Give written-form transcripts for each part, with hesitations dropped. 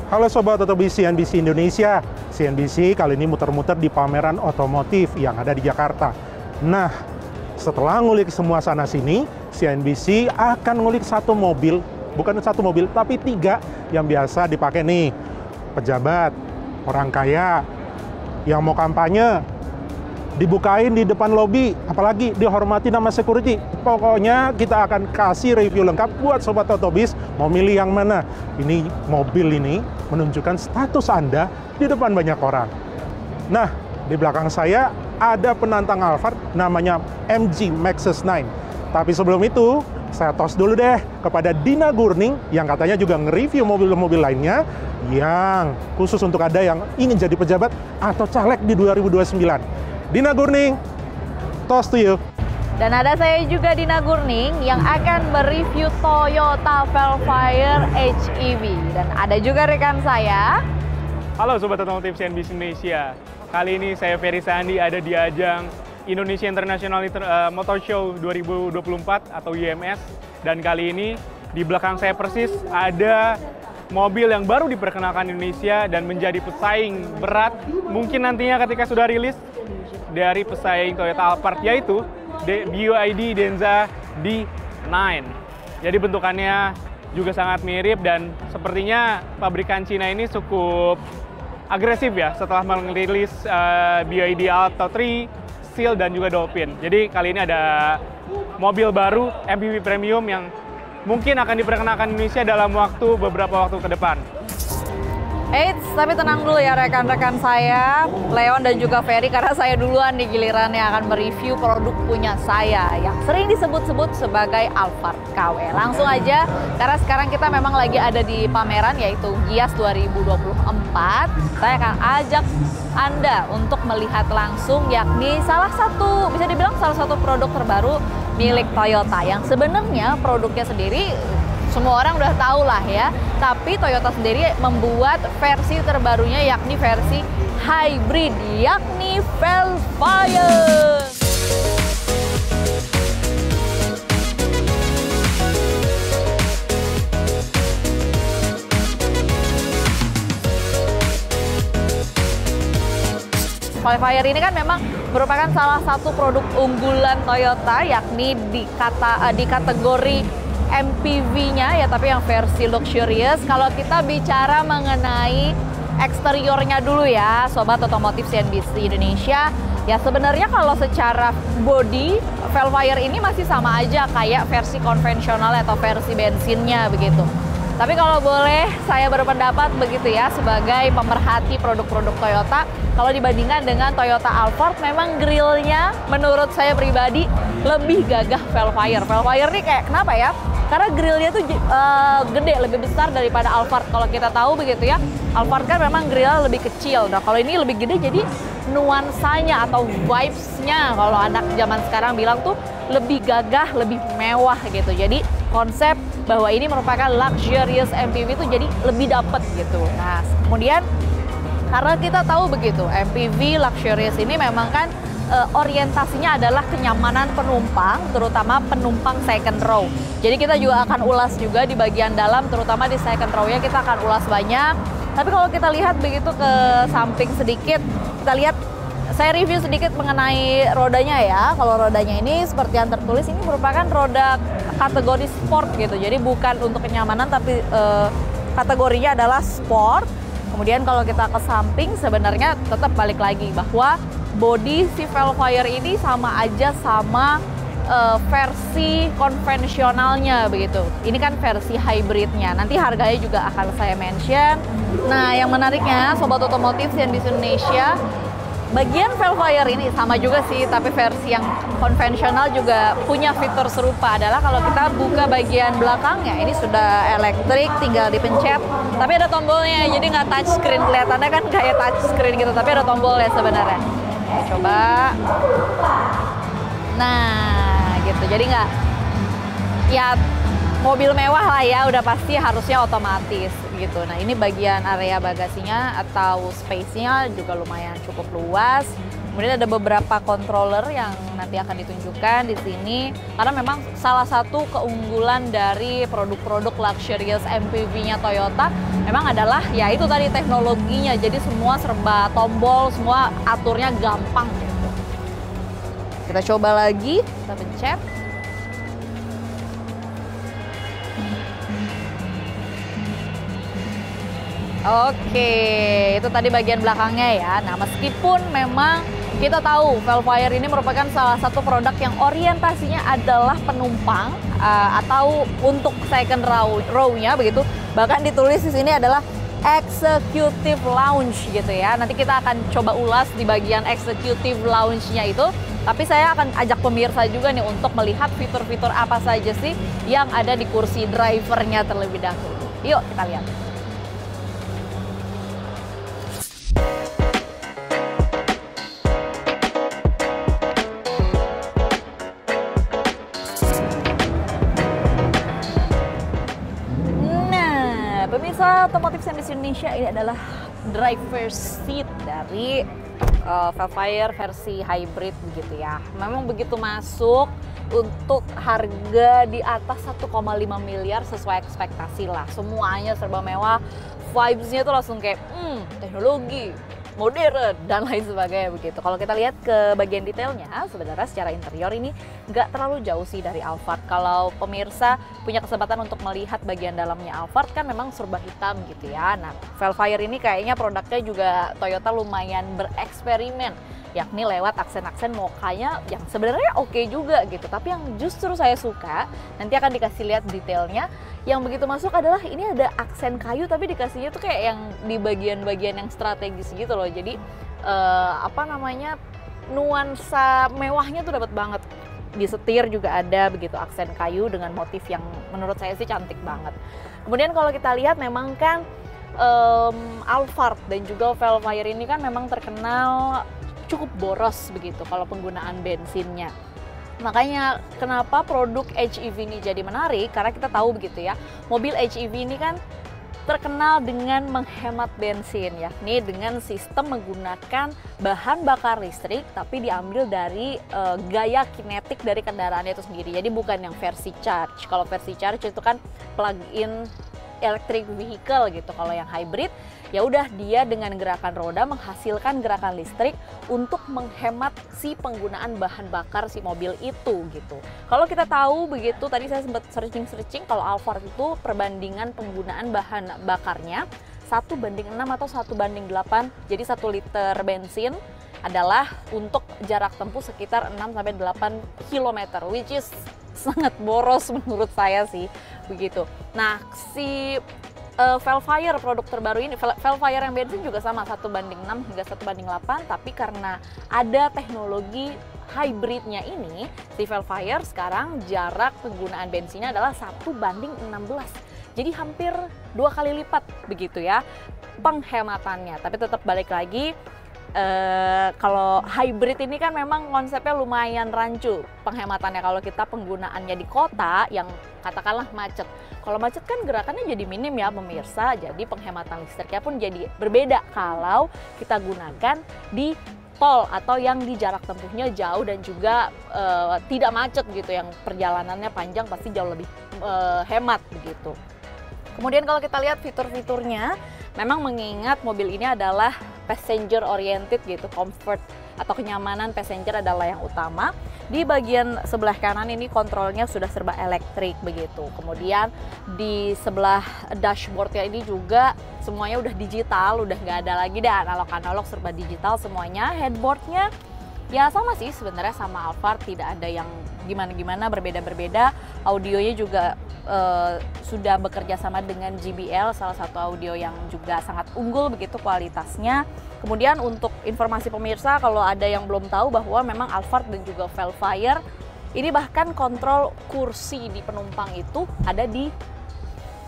Halo Sobat Otomotif CNBC Indonesia. CNBC kali ini muter-muter di pameran otomotif yang ada di Jakarta. Nah, setelah ngulik semua sana-sini, CNBC akan ngulik satu mobil, bukan satu mobil, tapi 3 yang biasa dipakai nih. Pejabat, orang kaya, yang mau kampanye, dibukain di depan lobi, apalagi dihormati nama security. Pokoknya kita akan kasih review lengkap buat Sobat Otobis, mau milih yang mana. Ini mobil ini menunjukkan status Anda di depan banyak orang. Nah, di belakang saya ada penantang Alphard namanya MG Maxus 9. Tapi sebelum itu, saya tos dulu deh kepada Dina Gurning yang katanya juga nge-review mobil-mobil lainnya yang khusus untuk Anda yang ingin jadi pejabat atau caleg di 2029. Dina Gurning, toast to you. Dan ada saya juga Dina Gurning yang akan mereview Toyota Velfire HEV. Dan ada juga rekan saya. Halo Sobat Otomotif CNBC Indonesia. Kali ini saya Ferry Sandi ada di ajang Indonesia International Motor Show 2024 atau IMS. Dan kali ini di belakang saya persis ada mobil yang baru diperkenalkan Indonesia dan menjadi pesaing berat mungkin nantinya ketika sudah rilis dari pesaing Toyota Alphard, yaitu BYD Denza D9. Jadi bentukannya juga sangat mirip dan sepertinya pabrikan Cina ini cukup agresif ya setelah merilis BYD Alto 3, Seal dan juga Dolphin. Jadi kali ini ada mobil baru MPV premium yang mungkin akan diperkenalkan Indonesia dalam beberapa waktu ke depan. Eits, tapi tenang dulu ya rekan-rekan saya, Leon dan juga Ferry, karena saya duluan di giliran yang akan mereview produk punya saya yang sering disebut-sebut sebagai Alphard KW. Langsung aja, karena sekarang kita memang lagi ada di pameran yaitu Gias 2024. Saya akan ajak Anda untuk melihat langsung yakni bisa dibilang salah satu produk terbaru milik Toyota yang sebenarnya produknya sendiri semua orang udah tahu lah ya, tapi Toyota sendiri membuat versi terbarunya yakni versi hybrid, yakni Velfire. Velfire ini kan memang merupakan salah satu produk unggulan Toyota yakni di kategori MPV-nya ya, tapi yang versi luxurious. Kalau kita bicara mengenai eksteriornya dulu ya, Sobat Otomotif CNBC Indonesia, ya sebenarnya kalau secara body, Velfire ini masih sama aja kayak versi konvensional atau versi bensinnya begitu. Tapi kalau boleh saya berpendapat begitu ya, sebagai pemerhati produk-produk Toyota, kalau dibandingkan dengan Toyota Alphard, memang grillnya menurut saya pribadi lebih gagah Velfire. Velfire ini kayak kenapa ya? Karena grillnya tuh gede, lebih besar daripada Alphard. Kalau kita tahu begitu ya, Alphard kan memang grillnya lebih kecil. Nah kalau ini lebih gede, jadi nuansanya atau vibes-nya kalau anak zaman sekarang bilang tuh lebih gagah, lebih mewah gitu. Jadi konsep bahwa ini merupakan luxurious MPV itu jadi lebih dapet gitu. Nah kemudian karena kita tahu begitu, MPV luxurious ini memang kan orientasinya adalah kenyamanan penumpang, terutama penumpang second row. Jadi kita juga akan ulas juga di bagian dalam, terutama di second row-nya kita akan ulas banyak. Tapi kalau kita lihat begitu ke samping sedikit, kita lihat, saya review sedikit mengenai rodanya ya. Kalau rodanya ini seperti yang tertulis, ini merupakan roda kategori sport gitu. Jadi bukan untuk kenyamanan, tapi kategorinya adalah sport. Kemudian kalau kita ke samping, sebenarnya tetap balik lagi bahwa body si Velfire ini sama aja sama versi konvensionalnya begitu. Ini kan versi hybridnya. Nanti harganya juga akan saya mention. Nah, yang menariknya Sobat Otomotif CNBC Indonesia, bagian Velfire ini sama juga sih, tapi versi yang konvensional juga punya fitur serupa. Adalah kalau kita buka bagian belakangnya, ini sudah elektrik, tinggal dipencet. Tapi ada tombolnya, jadi nggak touch screen. Kelihatannya kan kayak touch screen gitu, tapi ada tombolnya sebenarnya. Coba. Nah, gitu. Jadi nggak, ya mobil mewah lah ya, udah pasti harusnya otomatis gitu. Nah ini bagian area bagasinya atau space-nya juga lumayan cukup luas. Kemudian ada beberapa controller yang nanti akan ditunjukkan di sini. Karena memang salah satu keunggulan dari produk-produk luxurious MPV-nya Toyota memang adalah ya itu tadi teknologinya. Jadi semua serba tombol, semua aturnya gampang gitu. Kita coba lagi, kita pencet. Oke, itu tadi bagian belakangnya ya. Nah, meskipun memang kita tahu Velfire ini merupakan salah satu produk yang orientasinya adalah penumpang atau untuk second row-nya begitu. Bahkan ditulis di sini adalah executive lounge gitu ya. Nanti kita akan coba ulas di bagian executive lounge-nya itu. Tapi saya akan ajak pemirsa juga nih untuk melihat fitur-fitur apa saja sih yang ada di kursi drivernya terlebih dahulu. Yuk kita lihat. Pemirsa Otomotif CNBC Indonesia, ini adalah driver seat dari Velfire versi hybrid begitu ya. Memang begitu masuk untuk harga di atas 1,5 miliar sesuai ekspektasi lah. Semuanya serba mewah, vibes-nya tuh langsung kayak teknologi, modern, dan lain sebagainya begitu. Kalau kita lihat ke bagian detailnya, sebenarnya secara interior ini nggak terlalu jauh sih dari Alphard. Kalau pemirsa punya kesempatan untuk melihat bagian dalamnya Alphard, kan memang serba hitam gitu ya. Nah, Velfire ini kayaknya produknya juga Toyota lumayan bereksperimen, yakni lewat aksen-aksen mokanya yang sebenarnya oke juga gitu. Tapi yang justru saya suka, nanti akan dikasih lihat detailnya, yang begitu masuk adalah ini ada aksen kayu tapi dikasihnya tuh kayak yang di bagian-bagian yang strategis gitu loh. Jadi nuansa mewahnya tuh dapat banget. Di setir juga ada begitu aksen kayu dengan motif yang menurut saya sih cantik banget. Kemudian kalau kita lihat memang kan Alphard dan juga Velfire ini kan memang terkenal cukup boros begitu kalau penggunaan bensinnya. Makanya kenapa produk HEV ini jadi menarik, karena kita tahu begitu ya, mobil HEV ini kan terkenal dengan menghemat bensin, yakni dengan sistem menggunakan bahan bakar listrik tapi diambil dari gaya kinetik dari kendaraannya itu sendiri. Jadi bukan yang versi charge. Kalau versi charge itu kan plug-in electric vehicle gitu. Kalau yang hybrid ya udah dia dengan gerakan roda menghasilkan gerakan listrik untuk menghemat si penggunaan bahan bakar si mobil itu gitu. Kalau kita tahu begitu, tadi saya sempat searching kalau Alphard itu perbandingan penggunaan bahan bakarnya 1:6 atau 1:8. Jadi 1 liter bensin adalah untuk jarak tempuh sekitar 6-8 km, which is sangat boros menurut saya sih begitu. Nah, si Velfire produk terbaru ini, Velfire yang bensin juga sama 1:6 hingga 1:8, tapi karena ada teknologi hybridnya ini, si Velfire sekarang jarak penggunaan bensinnya adalah 1:16. Jadi hampir 2 kali lipat begitu ya penghematannya. Tapi tetap balik lagi, kalau hybrid ini kan memang konsepnya lumayan rancu penghematannya. Kalau kita penggunaannya di kota yang katakanlah macet, kalau macet kan gerakannya jadi minim ya pemirsa, jadi penghematan listriknya pun jadi berbeda kalau kita gunakan di tol atau yang di jarak tempuhnya jauh dan juga tidak macet gitu, yang perjalanannya panjang pasti jauh lebih hemat begitu. Kemudian kalau kita lihat fitur-fiturnya, memang mengingat mobil ini adalah passenger oriented gitu, comfort atau kenyamanan passenger adalah yang utama. Di bagian sebelah kanan ini kontrolnya sudah serba elektrik begitu. Kemudian di sebelah dashboardnya ini juga semuanya udah digital, udah nggak ada lagi dah analog-analog, serba digital semuanya. Headboardnya ya sama sih sebenarnya sama Alphard, tidak ada yang gimana-gimana, berbeda-berbeda. Audionya juga sudah bekerja sama dengan JBL, salah satu audio yang juga sangat unggul begitu kualitasnya. Kemudian untuk informasi pemirsa, kalau ada yang belum tahu bahwa memang Alphard dan juga Velfire ini bahkan kontrol kursi di penumpang itu ada di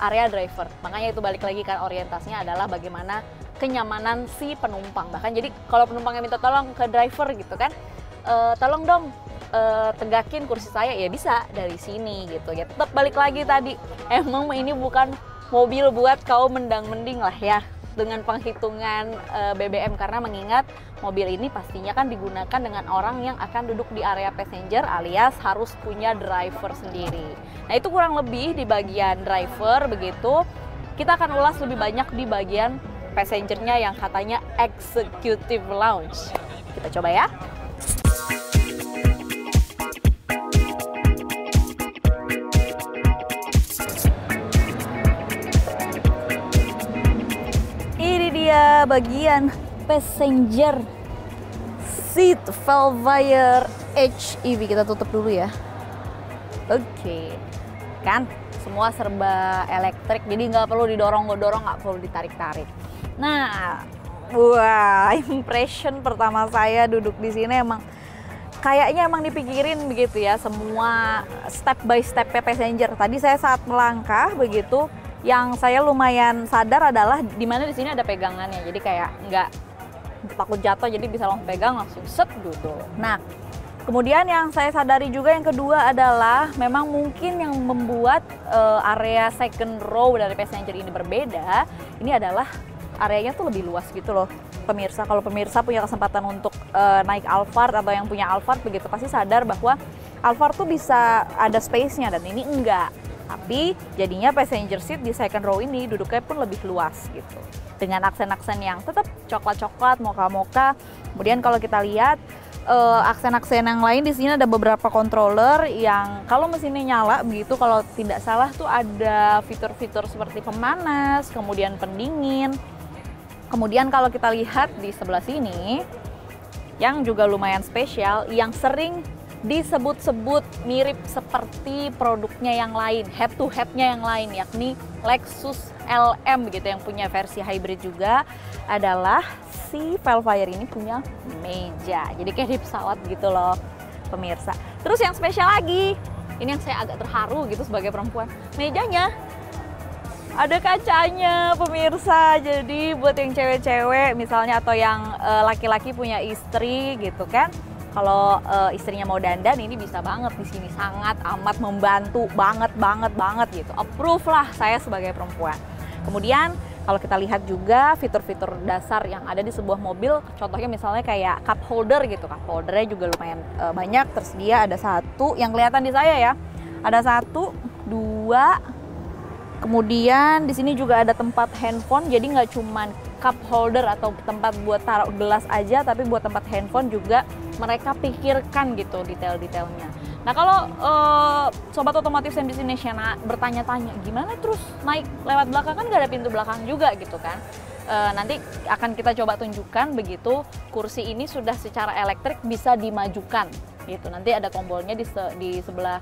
area driver. Makanya itu balik lagi kan, orientasinya adalah bagaimana kenyamanan si penumpang. Bahkan jadi kalau penumpangnya minta tolong ke driver gitu kan, tolong dong tegakin kursi saya, ya bisa dari sini gitu ya. Tetap balik lagi tadi, emang ini bukan mobil buat kaum mendang-mending lah ya dengan penghitungan BBM, karena mengingat mobil ini pastinya kan digunakan dengan orang yang akan duduk di area passenger alias harus punya driver sendiri. Nah itu kurang lebih di bagian driver begitu. Kita akan ulas lebih banyak di bagian passengernya yang katanya executive lounge. Kita coba ya. Bagian passenger seat Velfire HEV. Kita tutup dulu ya. Oke, kan semua serba elektrik, jadi nggak perlu didorong-dorong, nggak perlu ditarik-tarik. Nah, wah, impression pertama saya duduk di sini kayaknya emang dipikirin begitu ya, semua step by step passenger. Tadi saya saat melangkah begitu, yang saya lumayan sadar adalah di mana di sini ada pegangannya, jadi kayak nggak takut jatuh, jadi bisa langsung pegang, langsung set gitu. Nah, kemudian yang saya sadari juga yang kedua adalah memang mungkin yang membuat area second row dari passenger ini berbeda, ini adalah areanya tuh lebih luas gitu loh pemirsa. Kalau pemirsa punya kesempatan untuk naik Alphard atau yang punya Alphard begitu, pasti sadar bahwa Alphard tuh bisa ada space-nya dan ini enggak. Tapi jadinya passenger seat di second row ini duduknya pun lebih luas gitu. Dengan aksen-aksen yang tetap coklat-coklat, mocha-mocha. Kemudian kalau kita lihat aksen-aksen yang lain di sini ada beberapa controller yang kalau mesinnya nyala begitu, kalau tidak salah tuh ada fitur-fitur seperti pemanas, kemudian pendingin. Kemudian kalau kita lihat di sebelah sini yang juga lumayan spesial, yang sering disebut-sebut mirip seperti produknya yang lain, head to headnya yang lain, yakni Lexus LM begitu, yang punya versi hybrid juga, adalah si Velfire ini punya meja, jadi kayak di pesawat gitu loh pemirsa. Terus yang spesial lagi, ini yang saya agak terharu gitu sebagai perempuan, mejanya ada kacanya pemirsa. Jadi buat yang cewek-cewek misalnya atau yang laki-laki punya istri gitu kan, kalau istrinya mau dandan ini bisa banget di sini, sangat amat membantu banget gitu. Approve lah saya sebagai perempuan. Kemudian kalau kita lihat juga fitur-fitur dasar yang ada di sebuah mobil, contohnya misalnya kayak cup holder gitu. Cup holdernya juga lumayan banyak tersedia, ada satu yang kelihatan di saya ya. Ada 1, 2. Kemudian di sini juga ada tempat handphone, jadi nggak cuman cup holder atau tempat buat taruh gelas aja, tapi buat tempat handphone juga mereka pikirkan gitu detail-detailnya. Nah kalau sobat otomotif CNBC Indonesia bertanya-tanya gimana terus naik lewat belakang, kan nggak ada pintu belakang juga gitu kan. Nanti akan kita coba tunjukkan begitu, kursi ini sudah secara elektrik bisa dimajukan gitu. Nanti ada tombolnya di sebelah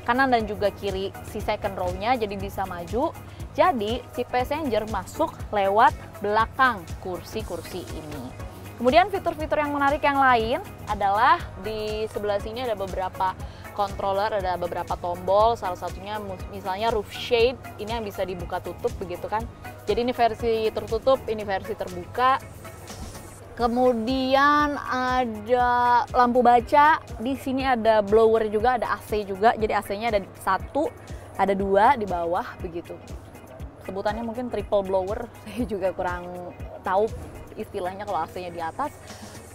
kanan dan juga kiri si second row-nya, jadi bisa maju. Jadi si passenger masuk lewat belakang kursi-kursi ini. Kemudian fitur-fitur yang menarik yang lain adalah di sebelah sini ada beberapa controller, ada beberapa tombol, salah satunya misalnya roof shade, ini yang bisa dibuka tutup begitu kan. Jadi ini versi tertutup, ini versi terbuka. Kemudian ada lampu baca, di sini ada blower juga, ada AC juga. Jadi AC-nya ada 1, ada 2 di bawah begitu. Sebutannya mungkin triple blower, saya juga kurang tahu istilahnya kalau AC-nya di atas.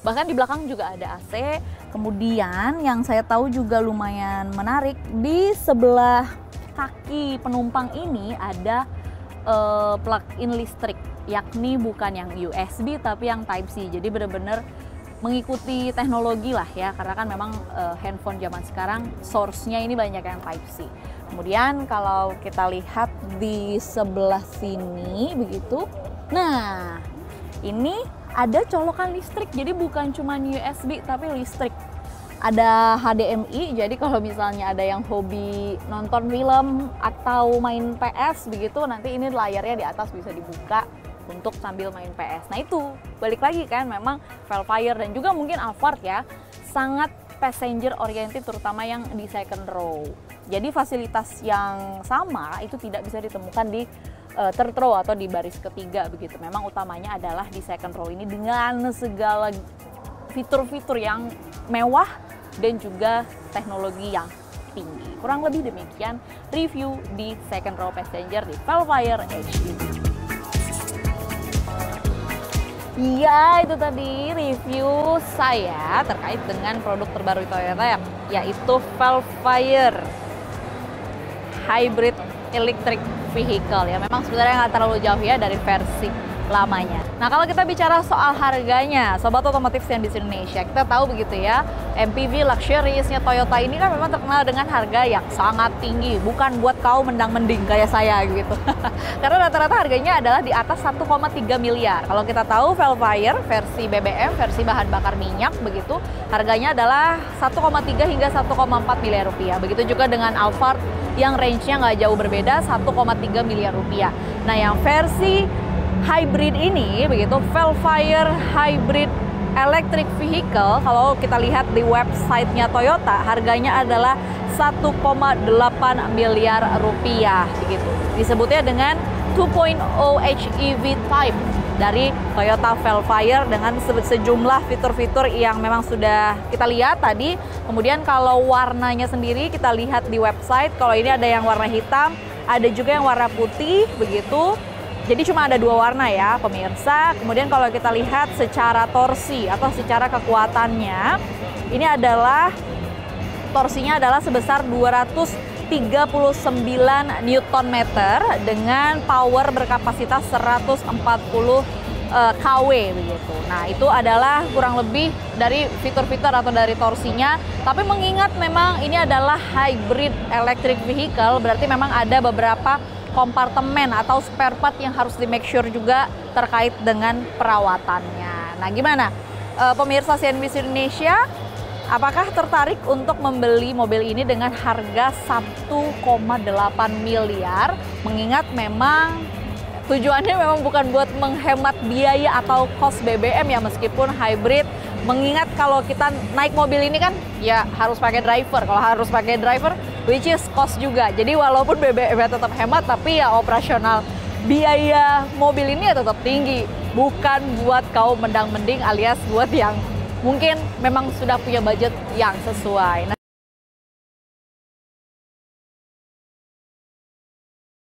Bahkan di belakang juga ada AC. Kemudian yang saya tahu juga lumayan menarik, di sebelah kaki penumpang ini ada plug-in listrik, yakni bukan yang USB tapi yang Type-C. Jadi benar-benar mengikuti teknologi lah ya, karena kan memang handphone zaman sekarang source-nya ini banyak yang Type-C. Kemudian kalau kita lihat di sebelah sini begitu, nah ini ada colokan listrik, jadi bukan cuma USB tapi listrik. Ada HDMI, jadi kalau misalnya ada yang hobi nonton film atau main PS begitu, nanti ini layarnya di atas bisa dibuka untuk sambil main PS. Nah itu, balik lagi kan, memang Velfire dan juga mungkin Alphard ya, sangat passenger oriented, terutama yang di second row. Jadi fasilitas yang sama itu tidak bisa ditemukan di third row atau di baris ketiga begitu. Memang utamanya adalah di second row ini dengan segala fitur-fitur yang mewah, dan juga teknologi yang tinggi. Kurang lebih demikian review di second row passenger di Velfire HEV. Ya, itu tadi review saya terkait dengan produk terbaru Toyota yaitu Velfire Hybrid Electric Vehicle ya. Memang sebenarnya nggak terlalu jauh ya dari versi lamanya. Nah, kalau kita bicara soal harganya, Sobat Otomotif CNBC Indonesia, kita tahu begitu ya, MPV luxuriousnya Toyota ini kan memang terkenal dengan harga yang sangat tinggi, bukan buat kaum mendang-mending kayak saya gitu. Karena rata-rata harganya adalah di atas 1,3 miliar. Kalau kita tahu Velfire versi BBM, versi bahan bakar minyak begitu, harganya adalah 1,3 hingga 1,4 miliar rupiah. Begitu juga dengan Alphard yang range-nya nggak jauh berbeda, 1,3 miliar rupiah. Nah, yang versi hybrid ini, begitu, Velfire Hybrid Electric Vehicle, kalau kita lihat di websitenya Toyota, harganya adalah 1,8 miliar rupiah, begitu. Disebutnya dengan 2.0 HEV type dari Toyota Velfire dengan sejumlah fitur-fitur yang memang sudah kita lihat tadi. Kemudian kalau warnanya sendiri kita lihat di website, kalau ini ada yang warna hitam, ada juga yang warna putih, begitu. Jadi cuma ada dua warna ya pemirsa. Kemudian kalau kita lihat secara torsi atau secara kekuatannya, ini adalah torsinya adalah sebesar 239 Nm dengan power berkapasitas 140 kW begitu. Nah, itu adalah kurang lebih dari fitur-fitur atau dari torsinya. Tapi mengingat memang ini adalah hybrid electric vehicle, berarti memang ada beberapa kompartemen atau spare part yang harus di make sure juga terkait dengan perawatannya. Nah, gimana pemirsa CNBC Indonesia, apakah tertarik untuk membeli mobil ini dengan harga 1,8 miliar? Mengingat memang tujuannya memang bukan buat menghemat biaya atau cost BBM ya, meskipun hybrid. Mengingat kalau kita naik mobil ini kan ya harus pakai driver. Kalau harus pakai driver, which is cost juga. Jadi walaupun BBM tetap hemat, tapi ya operasional biaya mobil ini ya tetap tinggi. Bukan buat kaum mendang-mending alias buat yang mungkin memang sudah punya budget yang sesuai.